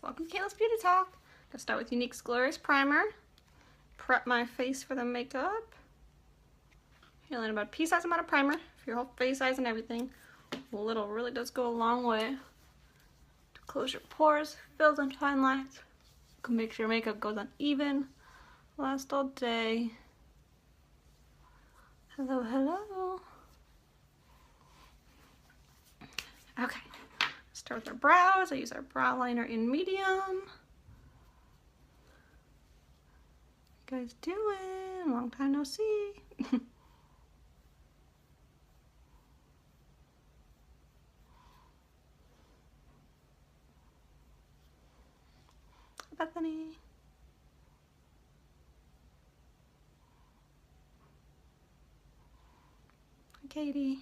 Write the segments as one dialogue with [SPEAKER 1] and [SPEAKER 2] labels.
[SPEAKER 1] Welcome to Kayla's Beauty Talk. Gonna start with Younique's Glorious Primer. Prep my face for the makeup. Feeling about a pea-sized amount of primer for your whole face size and everything. A little really does go a long way to close your pores, fills in fine lines, can make sure your makeup goes on even, last all day. Hello, hello. Okay, start with our brows. I use our brow liner in medium. How you guys doing? Long time no see. Bethany. Hi, Katie.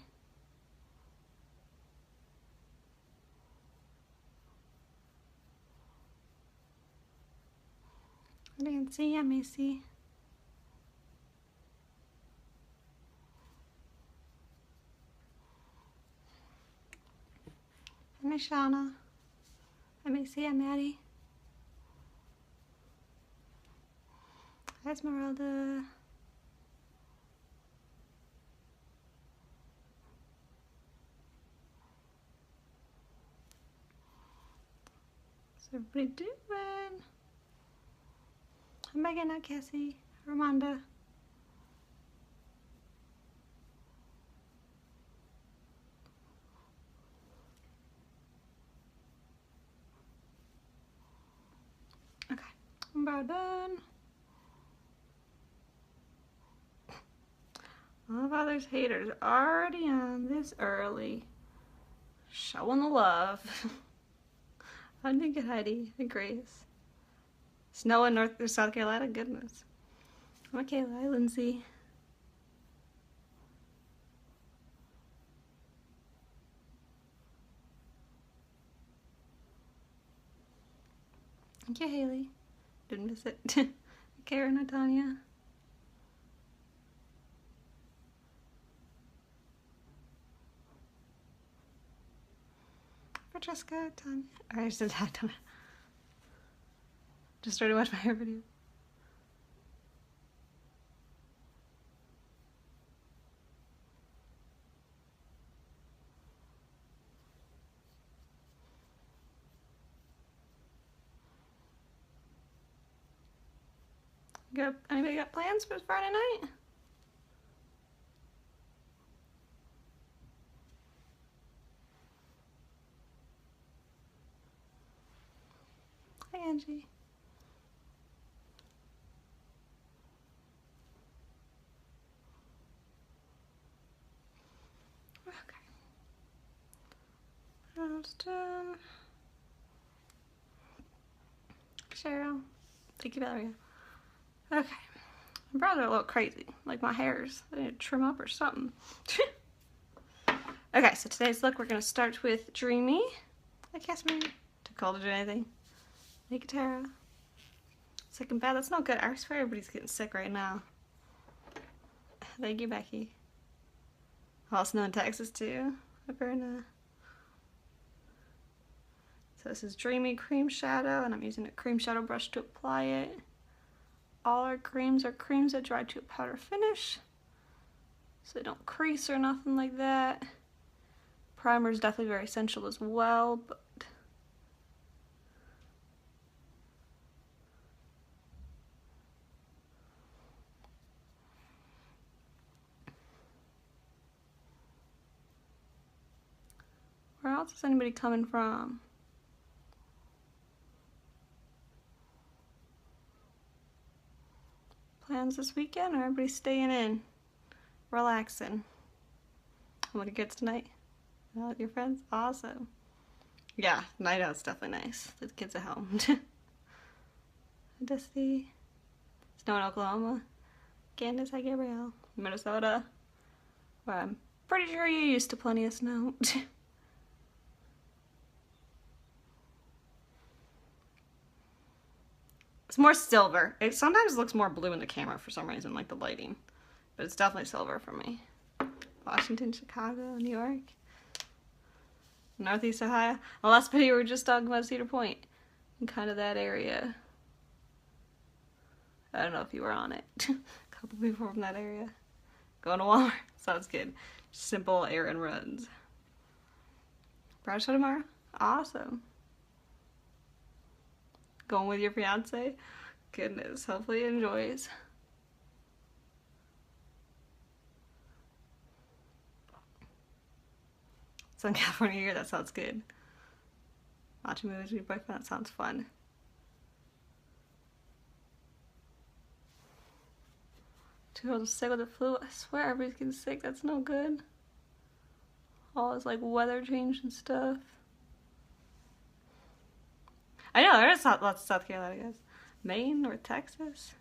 [SPEAKER 1] Nancy, I'm Macy. I'm Shauna. I'm Macy, I'm Maddie. Hi, Esmeralda. What's everybody doing? I'm Megan, not Cassie. Ramonda. Okay, I'm about done. All of others haters already on this early. Showing the love. Hi, Nick, Heidi, and Grace. Snow in North or South Carolina, goodness. Hi, Kayla. Hi, Lindsay. Thank you, Haley. Didn't miss it. Karen and Tanya. Francesca, Tanya. I just said that. Just started watching my hair video. Anybody got plans for Friday night? Hi, Angie. Okay. Almost done. Cheryl. Thank you, Valeria. Okay. My brows are a little crazy. Like my hairs. I need to trim up or something. Okay, so today's look, we're going to start with Dreamy. Hi, Casimir. Too cold to do anything. Hey, Katara. Sick and bad. That's not good. I swear everybody's getting sick right now. Thank you, Becky. All snow in Texas, too. Hi, Berna. So this is Dreamy Cream Shadow, and I'm using a cream shadow brush to apply it. All our creams are creams that dry to a powder finish, so they don't crease or nothing like that. Primer is definitely very essential as well, but where else is anybody coming from? Plans this weekend, or everybody staying in, relaxing? What it gets tonight? Out with your friends? Awesome. Yeah, night out's definitely nice. The kids at home. Dusty. Snow in Oklahoma. Candace, hi Gabrielle. Minnesota. Where I'm pretty sure you're used to plenty of snow. It's more silver. It sometimes looks more blue in the camera for some reason, like the lighting. But it's definitely silver for me. Washington, Chicago, New York. Northeast Ohio. The last video we were just talking about Cedar Point. in kind of that area. I don't know if you were on it. A couple people from that area. Going to Walmart. Sounds good. Simple errand runs. Brad show tomorrow? Awesome. Going with your fiance? Goodness, hopefully he enjoys. Southern California here, that sounds good. Watching movies with your boyfriend, that sounds fun. Two girls sick with the flu. I swear everybody's getting sick. That's no good. All this like weather change and stuff. I know, there is lots of South Carolina, I guess. Maine or Texas?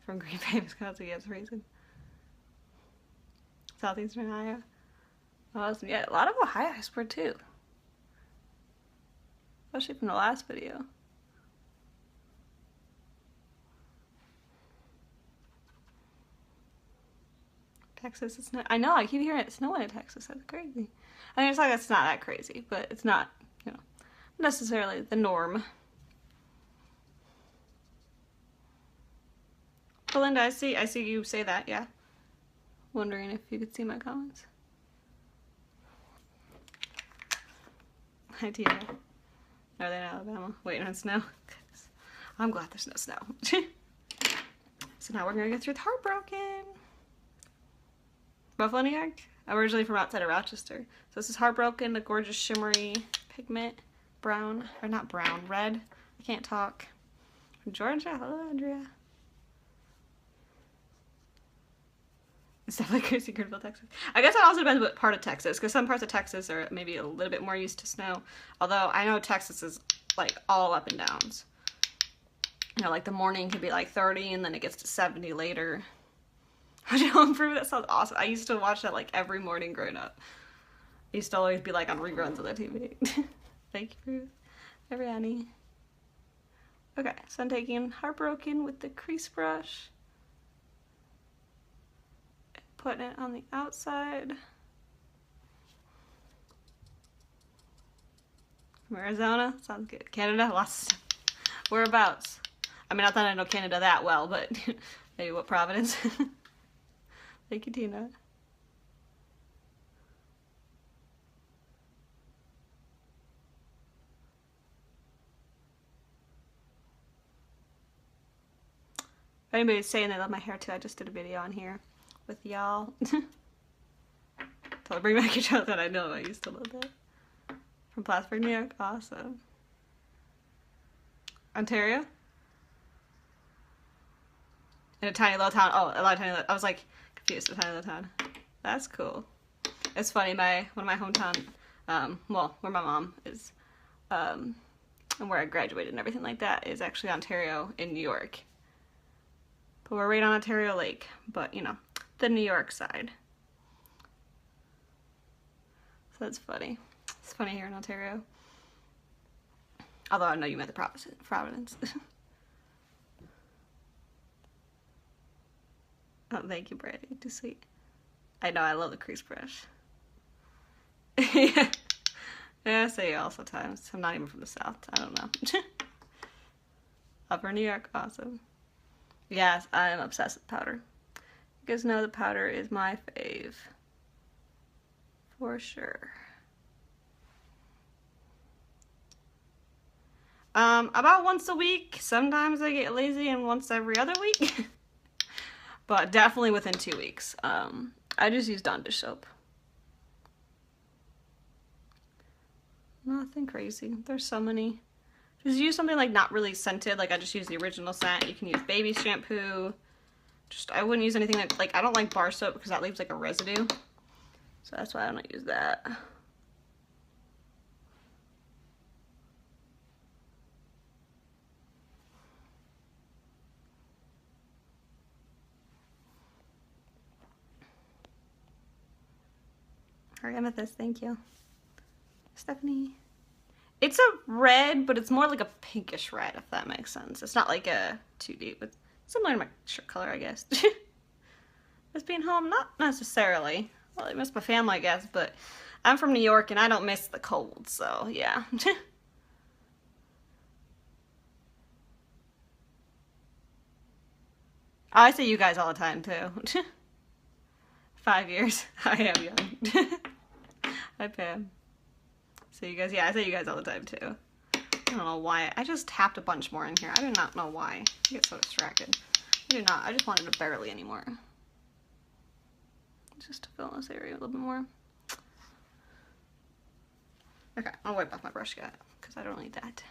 [SPEAKER 1] From Green Bay, Wisconsin, yes, reason. Southeastern Ohio. Awesome. Yeah, a lot of Ohio I swear too. Especially from the last video. Texas, it's not. I know, I keep hearing it snowing in Texas. That's crazy. I mean, it's like it's not that crazy, but it's not, you know, necessarily the norm. Belinda, I see you say that, yeah. Wondering if you could see my comments. Hi, Tia. Are they in Alabama? Waiting on snow? I'm glad there's no snow. So now we're gonna go through Heartbroken. Buffalo, New York. I'm originally from outside of Rochester. So this is Heartbroken, a gorgeous shimmery pigment. Brown, or not brown, red. I can't talk. From Georgia. Hello, Andrea. It's definitely crazy, Greenville, Texas. I guess it also depends what part of Texas, because some parts of Texas are maybe a little bit more used to snow. Although I know Texas is like all up and downs. You know, like the morning could be like 30 and then it gets to 70 later. Home Improvement, that sounds awesome. I used to watch that like every morning growing up. I used to always be like on reruns of the TV. Thank you, Ariani. Okay, so I'm taking Heartbroken with the crease brush. Putting it on the outside. From Arizona, sounds good. Canada, lots of stuff. Whereabouts? I mean, not that I know Canada that well, but maybe what province? Thank you, Tina. If anybody's saying they love my hair too, I just did a video on here with y'all. Tell bring back your childhood. I know, I used to love that. From Plattsburgh, New York. Awesome. Ontario? In a tiny little town. Oh, a lot of tiny little, I was like confused. A tiny little town. That's cool. It's funny, one of my hometown, well, where my mom is, and where I graduated and everything like that is actually Ontario in New York. But we're right on Ontario Lake, but you know, the New York side. So that's funny. It's funny here in Ontario. Although I know you meant the Providence. Oh, thank you, Brady. Too sweet. I know, I love the crease brush. Yeah. Yeah, I say all sometimes. I'm not even from the South. I don't know. Upper New York, awesome. Yes, I'm obsessed with powder. You guys know the powder is my fave. For sure. About once a week. Sometimes I get lazy and once every other week. But definitely within 2 weeks. I just use Dawn dish soap. Nothing crazy. There's so many. Just use something like not really scented. Like I just use the original scent. You can use baby shampoo. I wouldn't use anything that, like, I don't like bar soap because that leaves like a residue. So that's why I don't use that. Our amethyst, thank you. Stephanie. It's a red, but it's more like a pinkish red, if that makes sense. It's not like a too deep. It's similar to my shirt color, I guess. Miss being home? Not necessarily. Well, I miss my family, I guess, but I'm from New York and I don't miss the cold, so yeah. I say you guys all the time too. 5 years. I am young. Hi Pam. So you guys, yeah, I say you guys all the time too. I don't know why. I just tapped a bunch more in here. I do not know why. I get so distracted. I do not. I just wanted to barely anymore. Just to fill in this area a little bit more. Okay, I'll wipe off my brush guy because I don't need that.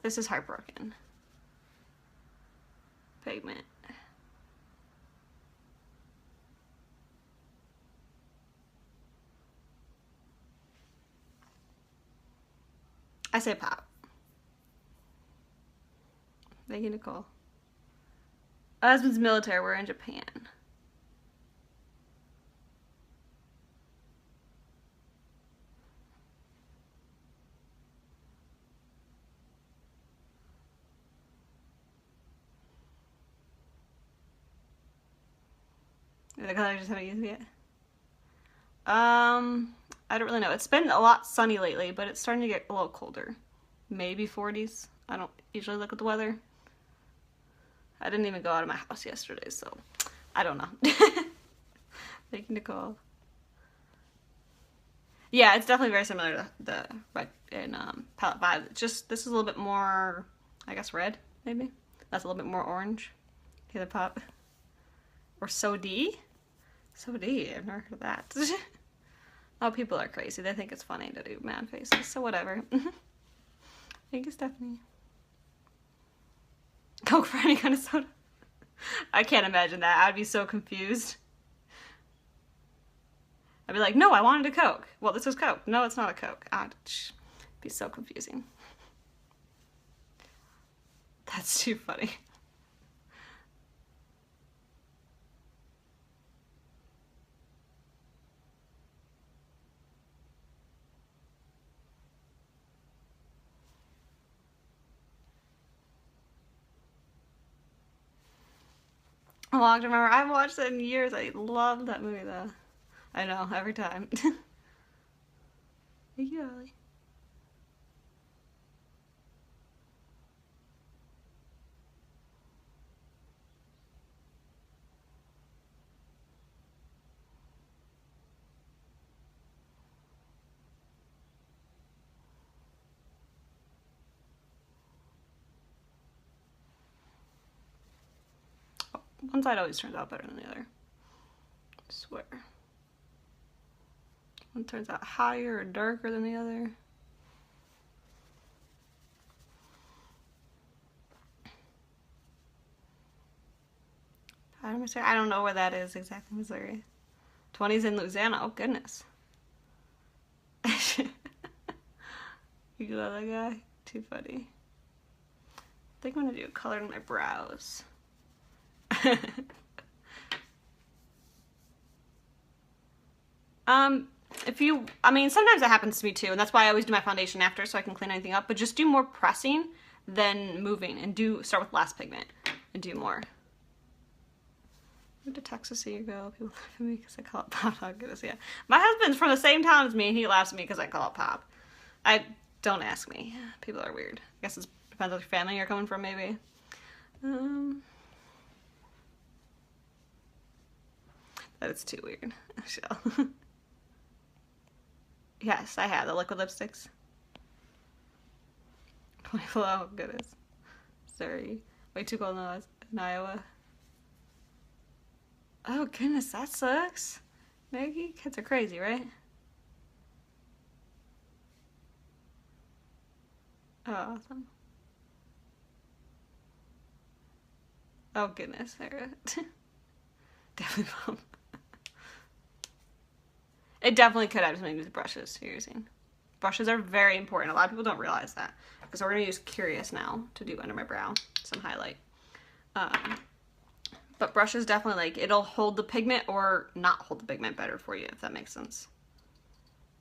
[SPEAKER 1] This is Heartbroken pigment. I say pop. Thank you, Nicole. My husband's military. We're in Japan. The color just haven't used it yet. I don't really know. It's been a lot sunny lately, but it's starting to get a little colder. Maybe 40s. I don't usually look at the weather. I didn't even go out of my house yesterday, so I don't know. Thank you, Nicole. Yeah, it's definitely very similar to the red in Palette Vibe. Just this is a little bit more, I guess, red, maybe. That's a little bit more orange. Hear the pop. Or So D. So D, I've never heard of that. Oh, people are crazy. They think it's funny to do mad faces, so whatever. Thank you, Stephanie. Coke for any kind of soda. I can't imagine that. I'd be so confused. I'd be like, no, I wanted a Coke. Well, this is Coke. No, it's not a Coke. I'd be so confusing. That's too funny. Long to Remember. I haven't watched it in years. I love that movie though. I know, every time. Thank you, Allie. One side always turns out better than the other. I swear. One turns out higher or darker than the other. I don't know where that is exactly, Missouri. 20's in Louisiana. Oh, goodness. You love that guy? Too funny. I think I'm gonna do a color in my brows. Sometimes that happens to me too, and that's why I always do my foundation after so I can clean anything up, but just do more pressing than moving, and start with less pigment and do more. Where to Texas you go? People laugh at me because I call it pop. Oh goodness, yeah. My husband's from the same town as me and he laughs at me because I call it pop. Don't ask me. People are weird. I guess it depends on your family you're coming from, maybe. That is too weird. Yes, I have the liquid lipsticks. 20 below, oh goodness. Sorry. Way too cold in Iowa. Oh goodness, that sucks. Maggie, kids are crazy, right? Oh, awesome. Oh goodness, Sarah. Definitely bummed. It definitely could have something to do with brushes you're using. Brushes are very important. A lot of people don't realize that. Because we're going to use Curious now to do under my brow, some highlight. But brushes definitely, like, it'll hold the pigment or not hold the pigment better for you, if that makes sense.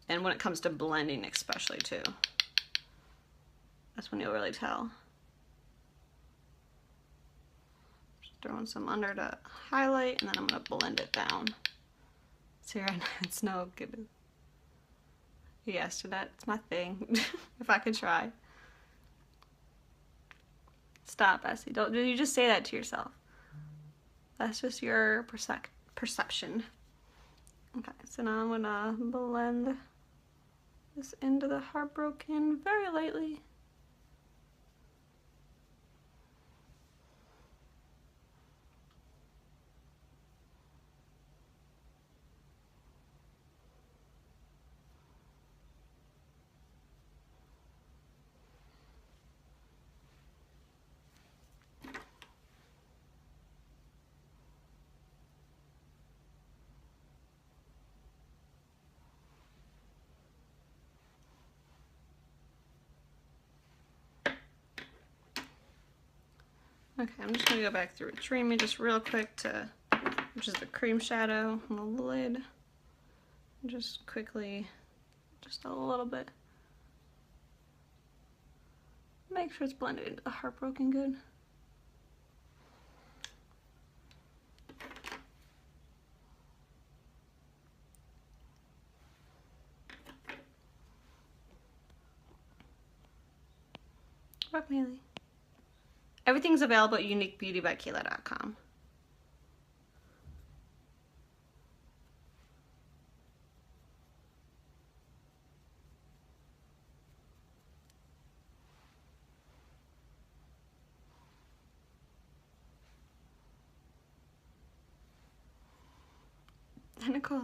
[SPEAKER 1] And when it comes to blending especially too. That's when you'll really tell. Just throwing some under to highlight, and then I'm going to blend it down. See right now, it's no good. Yes, that's my thing. If I could try. Stop, Essie. Don't you just say that to yourself. That's just your perception. Okay, so now I'm gonna blend this into the Heartbroken very lightly. Okay, I'm just gonna go back through with Dreamy just real quick to, which is the cream shadow on the lid. Just quickly, just a little bit. Make sure it's blended into the Heartbroken good. Rock Mealy. Everything's available at uniquebeautybykayla.com. Nicole.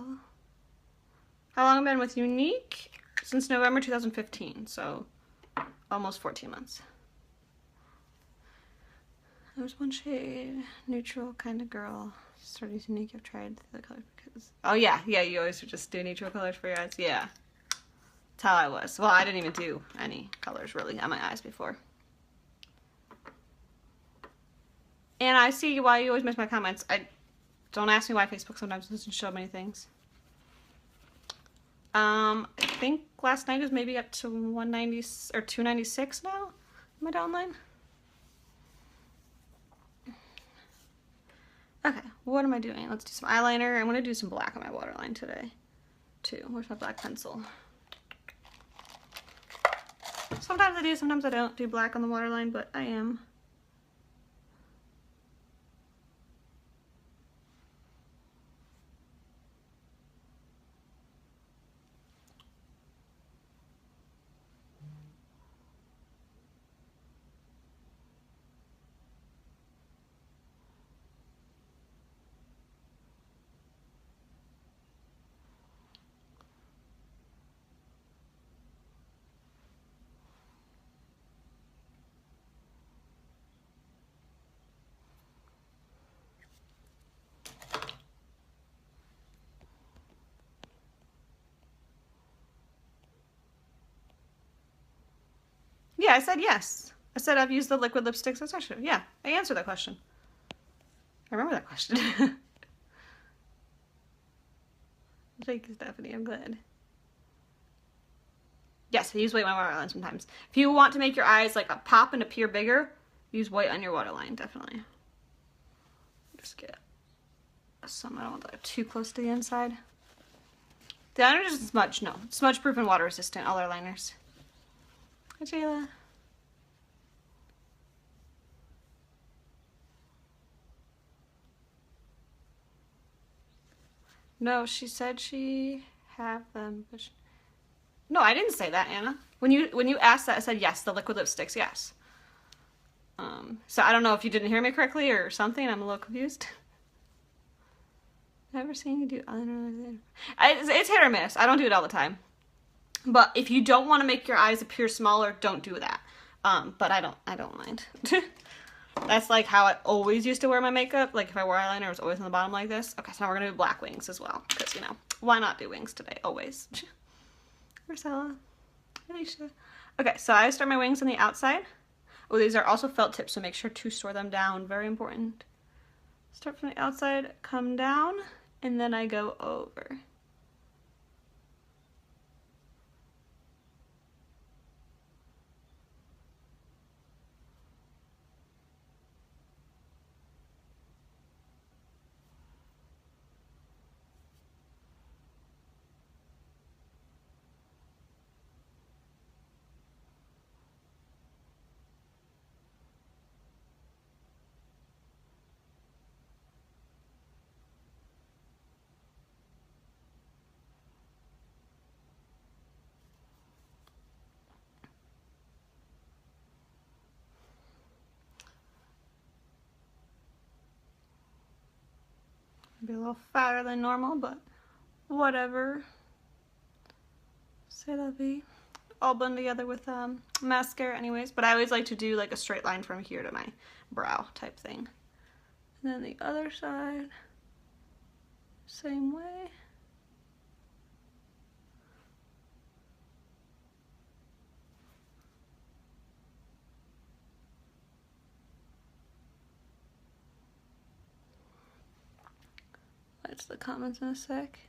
[SPEAKER 1] How long have I been with Younique? Since November 2015, so almost 14 months. There's one shade, neutral kind of girl. Started using Younique. I've tried the colors because. Oh yeah, you always just do neutral colors for your eyes. Yeah, that's how I was. Well, I didn't even do any colors really on my eyes before. And I see why you always miss my comments. Don't ask me why Facebook sometimes doesn't show many things. I think last night was maybe up to 190 or 296 now. Am I downline? Okay, what am I doing? Let's do some eyeliner. I'm gonna do some black on my waterline today, too. Where's my black pencil? Sometimes I do, sometimes I don't do black on the waterline, but I am. Yeah, I said yes. I said I've used the liquid lipsticks, etc. Yeah, I answered that question. I remember that question. Thank you, Stephanie. I'm glad. Yes, I use white on my waterline sometimes. If you want to make your eyes like a pop and appear bigger, use white on your waterline, definitely. Just get some, I don't want that too close to the inside. The liner doesn't smudge, no. Smudge proof and water resistant, all our liners. Hi, Jayla. No, she said she have them, but no, I didn't say that, Anna. When you asked that, I said yes, the liquid lipsticks, yes. So I don't know if you didn't hear me correctly or something. I'm a little confused. Never seen you do eyeliner. It's hit or miss. I don't do it all the time. But if you don't want to make your eyes appear smaller, don't do that. But I don't mind. That's like how I always used to wear my makeup. Like if I wore eyeliner, it was always on the bottom like this. Okay, so now we're gonna do black wings as well. Because, you know, why not do wings today? Always. Marcella. Alicia. Okay, so I start my wings on the outside. Oh, these are also felt tips, so make sure to store them down. Very important. Start from the outside, come down, and then I go over. Be a little fatter than normal, but whatever. C'est la vie. All blend together with mascara anyways, but I always like to do like a straight line from here to my brow type thing. And then the other side, same way. Watch the comments in a sec.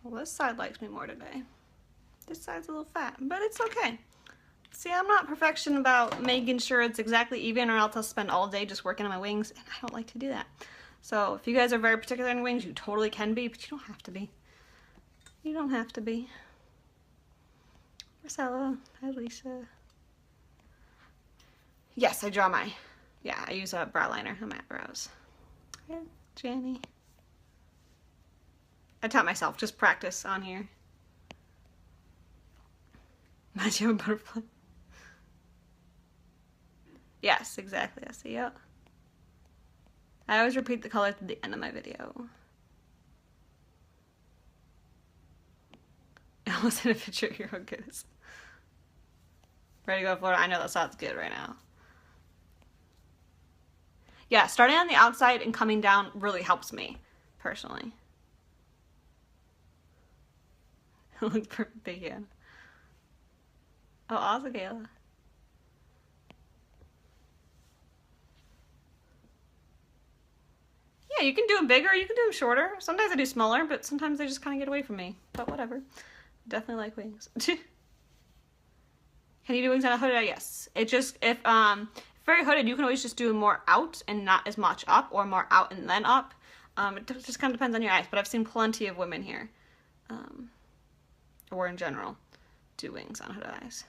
[SPEAKER 1] Well, this side likes me more today. This side's a little fat, but it's okay. See, I'm not perfection about making sure it's exactly even, or else I'll spend all day just working on my wings, and I don't like to do that. So if you guys are very particular in wings, you totally can be, but you don't have to be. You don't have to be. Marcella, hi Lisa. Yes, I draw my, yeah, I use a brow liner on my brows. Okay, Jenny. I taught myself, just practice on here. Imagine a butterfly. Yes, exactly, I see, yep. I always repeat the color to the end of my video. I almost in a picture of your own goodness. Ready to go to Florida? I know that sounds good right now. Yeah, starting on the outside and coming down really helps me, personally. It looks perfect again. Oh, awesome, Kayla. Yeah, you can do them bigger, you can do them shorter. Sometimes I do smaller, but sometimes they just kind of get away from me. But whatever. Definitely like wings. Can you do wings on a hooded eye? Yes. It just, if very hooded, you can always just do more out and not as much up, or more out and then up. It just kind of depends on your eyes, but I've seen plenty of women here, or in general, do wings on hooded eyes.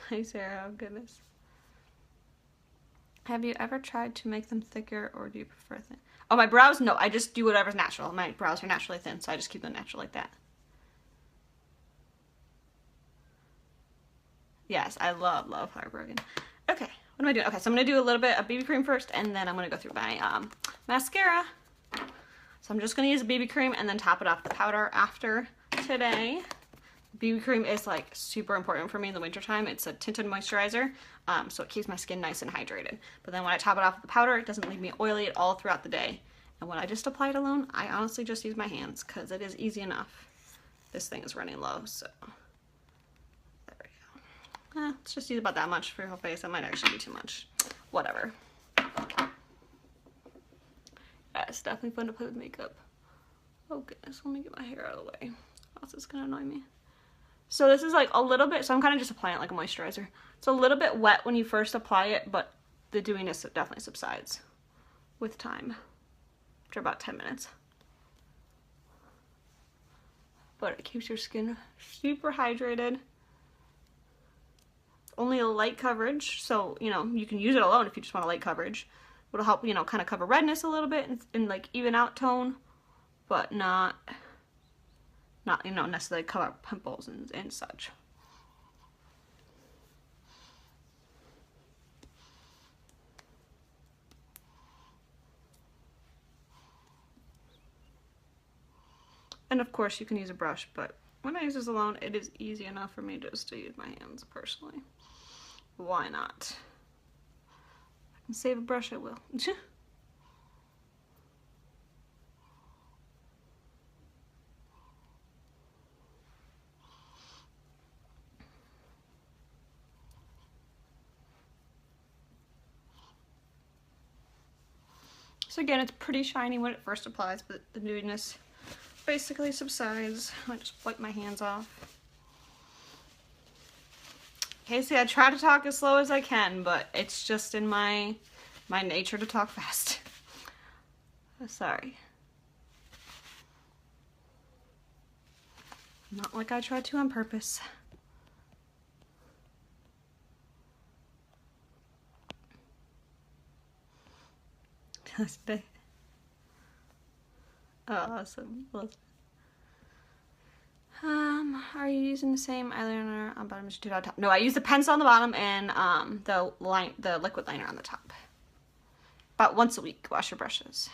[SPEAKER 1] Hi Sarah, oh goodness. Have you ever tried to make them thicker, or do you prefer thin? Oh, my brows? No, I just do whatever's natural. My brows are naturally thin, so I just keep them natural like that. Yes, I love Heartbroken. Okay, what am I doing? Okay, so I'm going to do a little bit of BB cream first, and then I'm going to go through my mascara. So I'm just going to use a BB cream and then top it off with powder after today. BB cream is like super important for me in the wintertime. It's a tinted moisturizer, so it keeps my skin nice and hydrated. But then when I top it off with the powder, it doesn't leave me oily at all throughout the day. And when I just apply it alone, I honestly just use my hands because it is easy enough. This thing is running low, so there we go. Let's just use about that much for your whole face. That might actually be too much. Whatever. Yeah, it's definitely fun to play with makeup. Oh goodness, let me get my hair out of the way. Else it's gonna annoy me. So this is like a little bit, so I'm kind of just applying it like a moisturizer. It's a little bit wet when you first apply it, but the dewiness definitely subsides with time after about 10 minutes. But it keeps your skin super hydrated. Only a light coverage, so you know you can use it alone if you just want a light coverage. It'll help, you know, kind of cover redness a little bit and like even out tone, but not you know, necessarily cover up pimples and such. And of course you can use a brush, but when I use this alone, it is easy enough for me just to use my hands personally. Why not? If I can save a brush, I will. So again, it's pretty shiny when it first applies, but the nudiness basically subsides. I just wipe my hands off. Okay, see, I try to talk as slow as I can, but it's just in my nature to talk fast. Sorry. Not like I tried to on purpose. That's big. Oh, awesome. Are you using the same eyeliner on bottom as you did on top? No, I use the pencil on the bottom and the liquid liner on the top. About once a week, wash your brushes.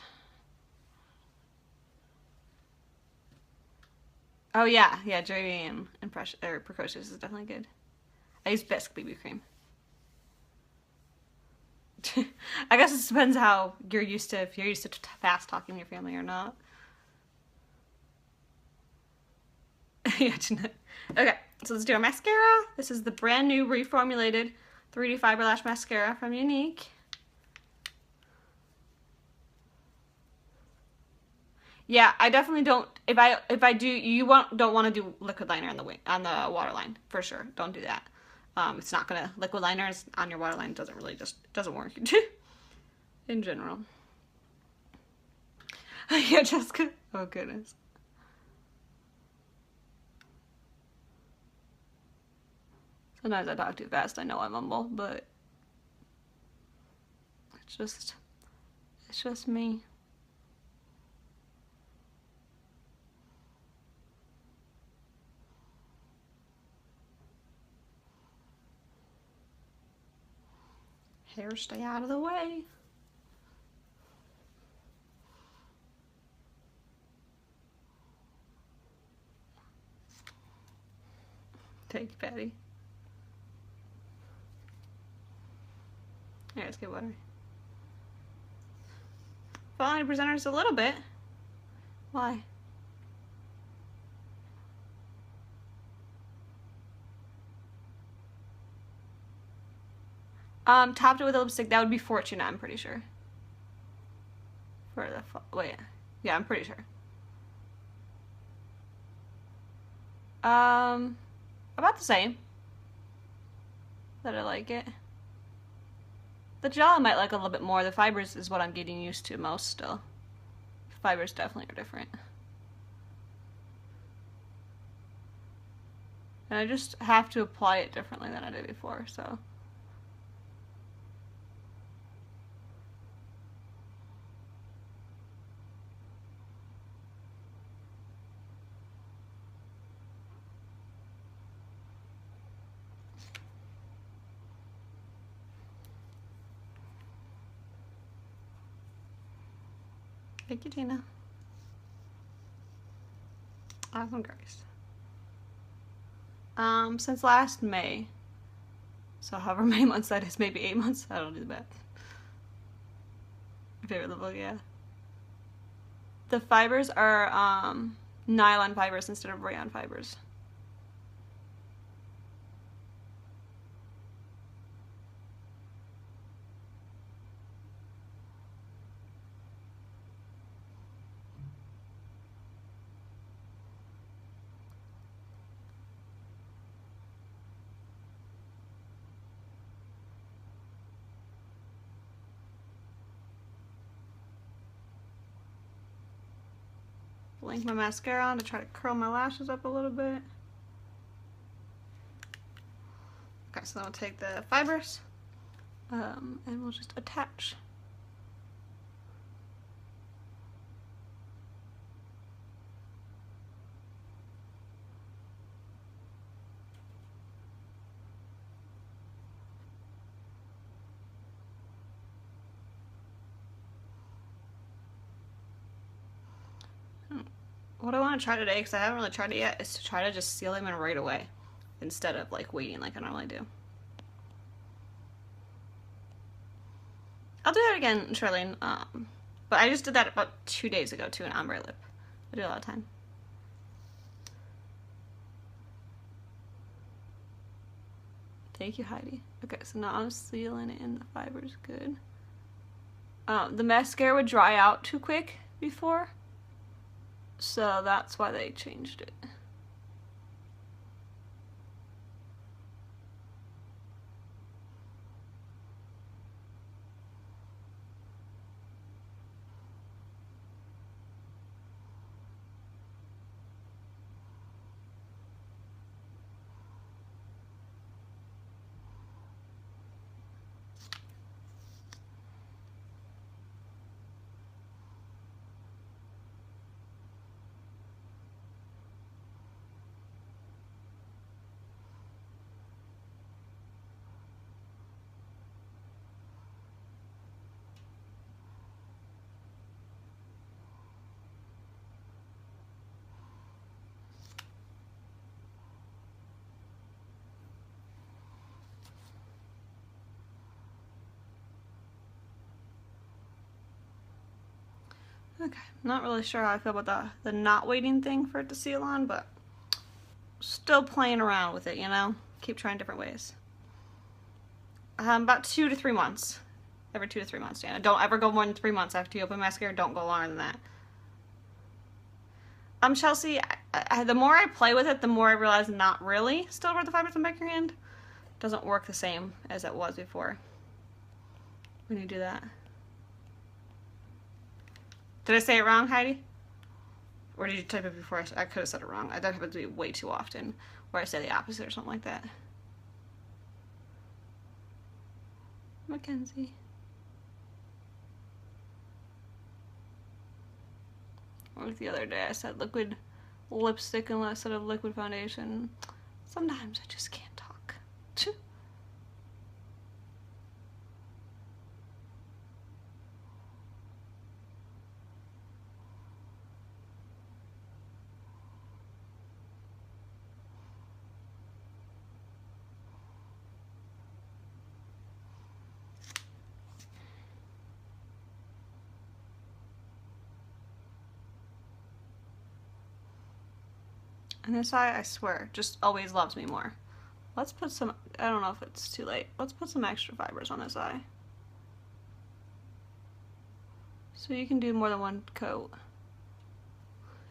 [SPEAKER 1] Oh yeah, Jerry and Precocious is definitely good. I use Bisque BB cream. I guess it depends how you're used to, if you're used to fast talking to your family or not. Yeah, okay, so let's do our mascara. This is the brand new reformulated 3D Fiber Lash Mascara from Younique. Yeah, I definitely don't. If I do, you don't want to do liquid liner on the waterline for sure. Don't do that. It's not gonna, liquid liners on your waterline doesn't work in general. Yeah, Jessica. Oh goodness. Sometimes I talk too fast. I know I mumble, but it's just me. Hair, stay out of the way. Thank you, Patty. Yeah, let's get water. Following the presenters a little bit. Why? Topped it with a lipstick. That would be Fortuna, I'm pretty sure. For the wait, yeah, I'm pretty sure. About the same. That I like it. The gel I might like a little bit more. The fibers is what I'm getting used to most still. Fibers definitely are different. And I just have to apply it differently than I did before, so. Thank you, Tina. Awesome, Grace. Since last May. So however many months that is, maybe 8 months. I don't do the math. Favorite level, yeah. The fibers are nylon fibers instead of rayon fibers. Link my mascara on to try to curl my lashes up a little bit. Okay, so then we'll take the fibers and we'll just attach. What I want to try today, because I haven't really tried it yet, is to try to just seal them in right away instead of like waiting like I normally do. I'll do that again, Charlene, but I just did that about 2 days ago to an ombre lip. I do a lot of time. Thank you, Heidi. Okay, so now I'm sealing it in the fibers good. The mascara would dry out too quick before, so that's why they changed it. Okay, not really sure how I feel about the not waiting thing for it to seal on, but still playing around with it, you know? Keep trying different ways. About 2 to 3 months. Every 2 to 3 months, Dana. Don't ever go more than 3 months after you open mascara. Don't go longer than that. Chelsea, the more I play with it, the more I realize not really still where the fibers on back of your hand. Doesn't work the same as it was before when you do that. Did I say it wrong, Heidi? Or did you type it before? I could have said it wrong. That happens to be way too often where I say the opposite or something like that. Mackenzie. Or the other day I said liquid lipstick instead of liquid foundation. Sometimes I just can't talk. And this eye, I swear, just always loves me more. Let's put some, I don't know if it's too late. Let's put some extra fibers on this eye. So you can do more than one coat.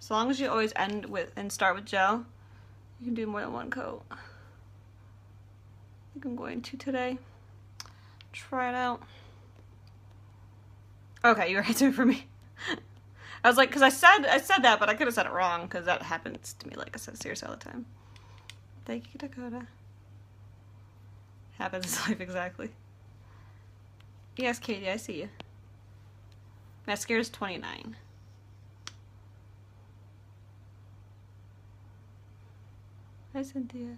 [SPEAKER 1] As long as you always end with and start with gel, you can do more than one coat. I think I'm going to today. Try it out. Okay, you were answering for me. I was like, because I said that, but I could have said it wrong, because that happens to me, like I said, seriously all the time. Thank you, Dakota. Happens in life, exactly. Yes, Katie, I see you. Mascara's 29. Hi, Cynthia.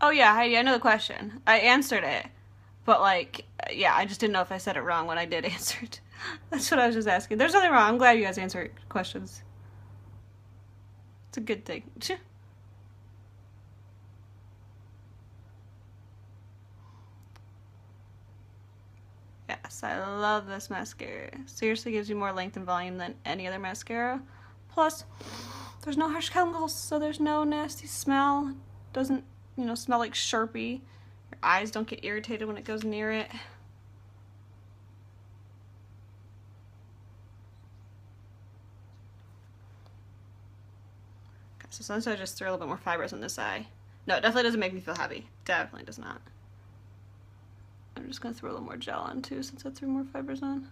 [SPEAKER 1] Oh yeah, Heidi, I know the question. I answered it, but like, yeah, I just didn't know if I said it wrong when I did answer it. That's what I was just asking. There's nothing wrong. I'm glad you guys answer questions. It's a good thing. Yes, I love this mascara. Seriously gives you more length and volume than any other mascara. Plus, there's no harsh chemicals, so there's no nasty smell. Doesn't, you know, smell like Sharpie. Your eyes don't get irritated when it goes near it. Okay, so sometimes I just throw a little bit more fibers on this eye. No, it definitely doesn't make me feel happy. Definitely does not. I'm just gonna throw a little more gel on too since I threw more fibers on.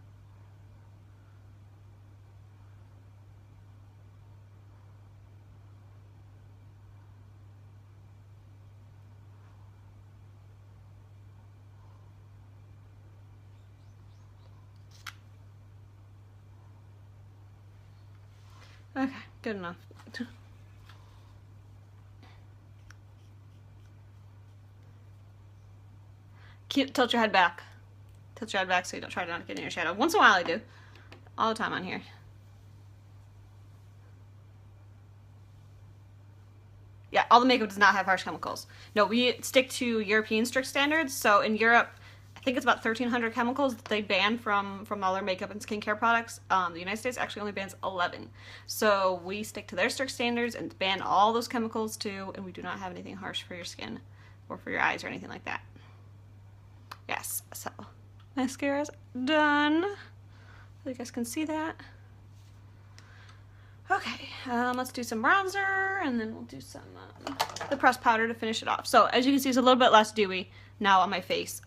[SPEAKER 1] Okay, good enough. Tilt your head back. Tilt your head back so you don't try to not get in your shadow. Once in a while I do. All the time on here. Yeah, all the makeup does not have harsh chemicals. No, we stick to European strict standards. So in Europe, I think it's about 1,300 chemicals that they ban from all their makeup and skincare products. The United States actually only bans 11. So we stick to their strict standards and ban all those chemicals too, and we do not have anything harsh for your skin or for your eyes or anything like that. Yes, so mascara's done. So you guys can see that. Okay, let's do some bronzer and then we'll do some the pressed powder to finish it off. So as you can see, it's a little bit less dewy now on my face.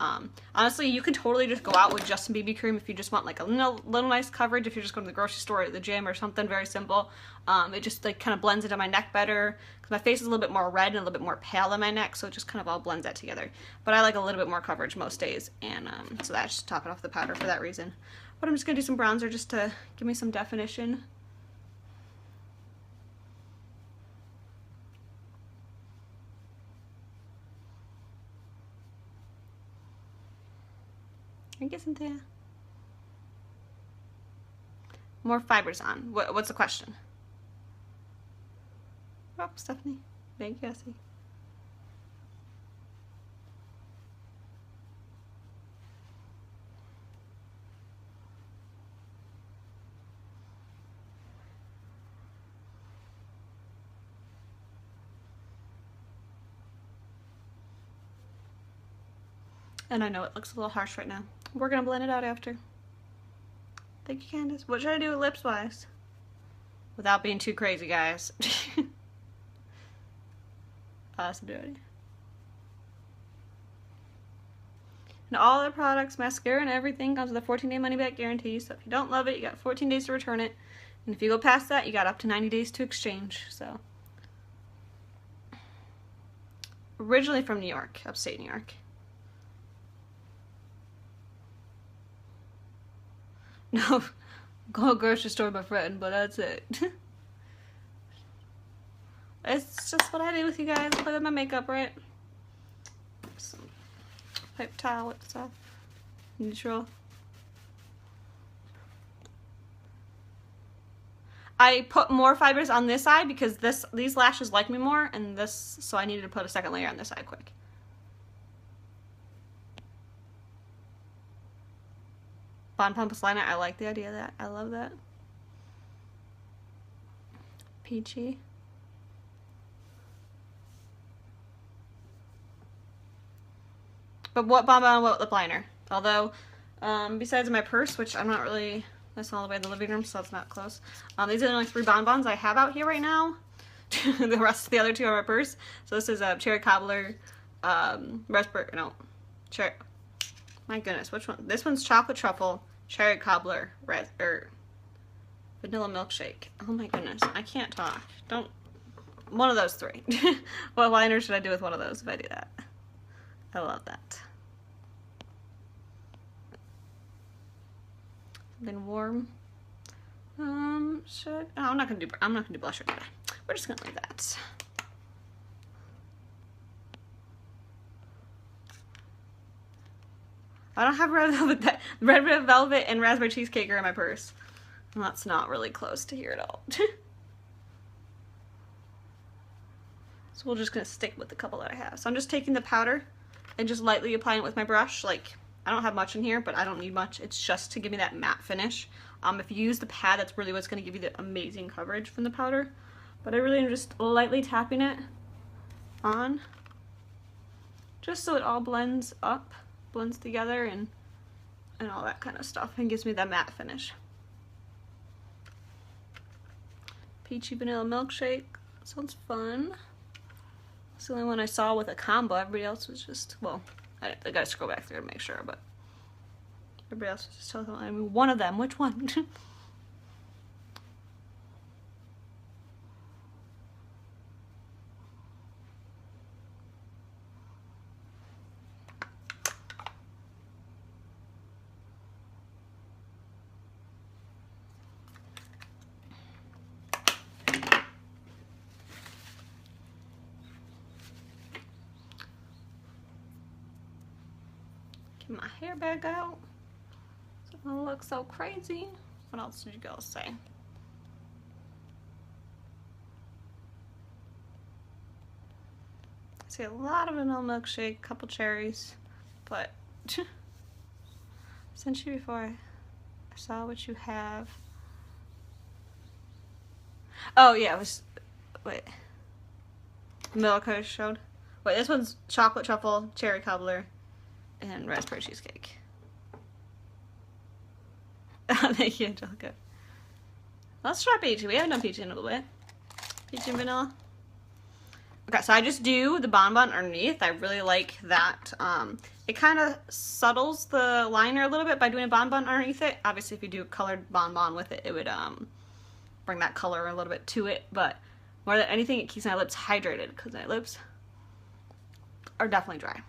[SPEAKER 1] Honestly, you can totally just go out with just some BB cream if you just want like a little nice coverage. If you're just going to the grocery store or the gym or something very simple, it just like kind of blends into my neck better because my face is a little bit more red and a little bit more pale than my neck, so it just kind of all blends that together. But I like a little bit more coverage most days, and so that's just topping off the powder for that reason. But I'm just going to do some bronzer just to give me some definition. I guess Cynthia. More fibers on. What's the question? Oh, Stephanie. Thank you, Essie. And I know it looks a little harsh right now. We're gonna blend it out after. Thank you, Candace. What should I do with lips wise? Without being too crazy, guys. Awesome, dude. And all the products, mascara and everything, comes with a 14-day money-back guarantee. So if you don't love it, you got 14 days to return it. And if you go past that, you got up to 90 days to exchange. So, originally from New York, upstate New York. No, go to the grocery store with my friend, but that's it. It's just what I do with you guys. Play with my makeup, right? Some paper towel with stuff. Neutral. I put more fibers on this side because these lashes like me more, and this, so I needed to put a second layer on this side quick. Bon Pumps liner, I like the idea of that. I love that. Peachy. But what Bon Bon, what lip liner? Although, besides my purse, which I'm not really, that's all the way in the living room, so it's not close. These are the only 3 Bon Bons I have out here right now. The rest of the other 2 are my purse. So this is a cherry cobbler, raspberry, no, cherry, my goodness, which one? This one's chocolate truffle, cherry cobbler, vanilla milkshake. Oh my goodness, I can't talk. One of those 3. What liner should I do with one of those if I do that? I love that. Something warm. I'm not gonna do blusher today. We're just gonna leave that. I don't have red velvet and raspberry cheesecake are in my purse. And that's not really close to here at all. So we're just gonna stick with the couple that I have. So I'm just taking the powder and just lightly applying it with my brush. Like, I don't have much in here, but I don't need much. It's just to give me that matte finish. If you use the pad, that's really what's gonna give you the amazing coverage from the powder. But I really am just lightly tapping it on, just so it all blends up, blends together, and all that kind of stuff, and gives me that matte finish. Peachy vanilla milkshake. Sounds fun. It's the only one I saw with a combo. Everybody else was just, well, I gotta scroll back through to make sure, but everybody else was just telling me, I mean, one of them. Which one? My hair back out so it don't look so crazy. What else did you girls say? I see a lot of vanilla milkshake, a couple cherries, but since you before I saw what you have. Oh yeah, it was, wait, milk I showed. Wait, this one's chocolate truffle, cherry cobbler, and raspberry cheesecake. Thank you, Angelica. Let's try peachy. We haven't done peachy in a little bit. Peachy and vanilla. Okay, so I just do the Bon Bon underneath. I really like that. It kind of subtles the liner a little bit by doing a Bon Bon underneath it. Obviously, if you do a colored Bon Bon with it, it would bring that color a little bit to it. But more than anything, it keeps my lips hydrated because my lips are definitely dry.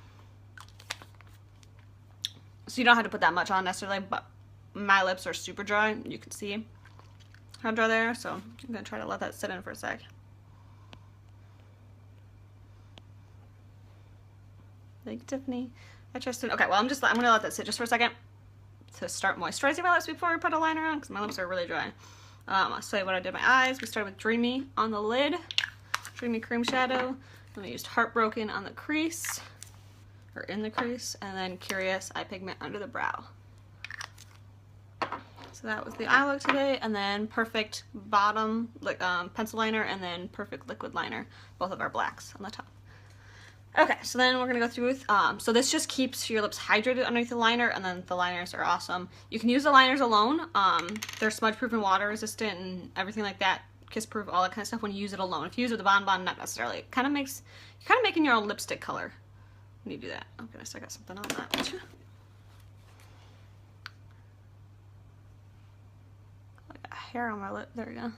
[SPEAKER 1] So you don't have to put that much on necessarily, but my lips are super dry. You can see how dry they are, so I'm going to try to let that sit in for a sec. Thank you, Tiffany. Hi, Tristan. Okay, well, I'm going to let that sit just for a second to start moisturizing my lips before we put a liner on, because my lips are really dry. I'll show you what I did with my eyes. We started with Dreamy on the lid, Dreamy Cream Shadow. Then we used Heartbroken on the crease, or in the crease, and then Curious Eye Pigment under the brow. So that was the eye look today, and then Perfect bottom pencil liner, and then Perfect liquid liner, both of our blacks on the top. Okay, so then we're gonna go through with, so this just keeps your lips hydrated underneath the liner, and then the liners are awesome. You can use the liners alone. They're smudge proof and water resistant and everything like that, kiss proof, all that kind of stuff when you use it alone. If you use it with the Bon Bon, not necessarily. It kind of makes, you're kind of making your own lipstick color when you do that. Oh goodness, I got something on that. I got hair on my lip, there we go.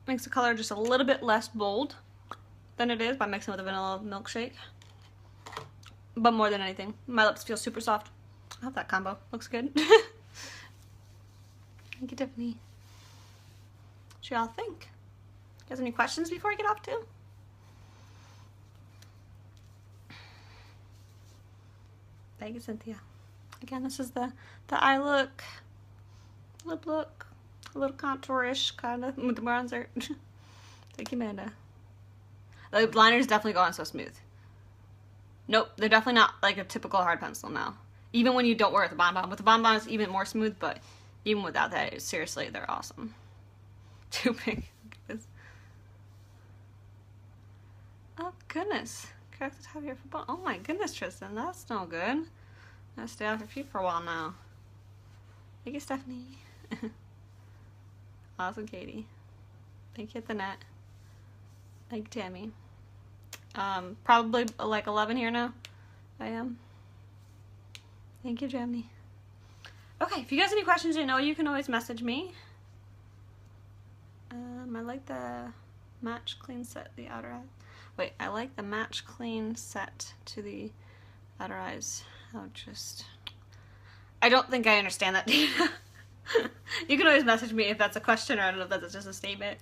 [SPEAKER 1] Makes the color just a little bit less bold than it is by mixing with a vanilla milkshake. But more than anything, my lips feel super soft. I hope that combo looks good. Thank you, Tiffany. What y'all think? You guys have any questions before I get off too? Thank you, Cynthia. Again, this is the eye look, lip look. A little contourish kind of with the bronzer. Thank you, Amanda. The liners definitely go on so smooth. Nope, they're definitely not like a typical hard pencil now. Even when you don't wear the Bon Bon. With the Bon Bon, it's even more smooth, but even without that, seriously, they're awesome. Too big. Oh goodness. Correct the top of your football. Oh my goodness, Tristan, that's no good. I'm gonna stay off your feet for a while now. Thank you, Stephanie. Awesome, Katie. Thank you at the net. Thank you, Tammy. Probably like 11 here now. I am. Thank you, Jamie. Okay, if you guys have any questions, you know you can always message me. I like the match clean set the outer eye. Wait, I like the match clean set to the outer eyes. I don't think I understand that data. You can always message me if that's a question, or I don't know if that's just a statement.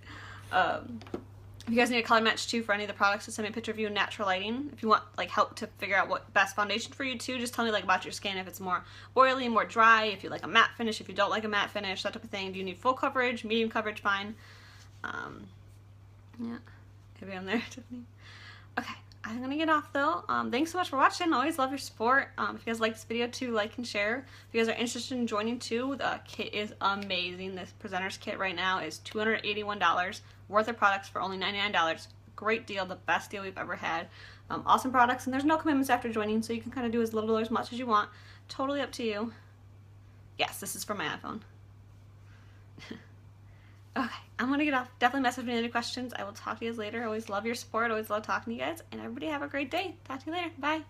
[SPEAKER 1] If you guys need a color match too for any of the products, just send me a picture of you in natural lighting. If you want like help to figure out what best foundation for you too, just tell me like about your skin, if it's more oily, more dry, if you like a matte finish, if you don't like a matte finish, that type of thing. Do you need full coverage, medium coverage, fine. Yeah, maybe I'm there, Tiffany. Okay, I'm gonna get off though. Thanks so much for watching. Always love your support. If you guys like this video too, like and share. If you guys are interested in joining too, the kit is amazing. This presenter's kit right now is $281 worth of products for only $99. Great deal, the best deal we've ever had. Awesome products, and there's no commitments after joining, so you can kind of do as little or as much as you want. Totally up to you. Yes, this is for my iPhone. Okay, I'm gonna get off. Definitely message me any questions. I will talk to you guys later. Always love your support. Always love talking to you guys. And everybody have a great day. Talk to you later. Bye.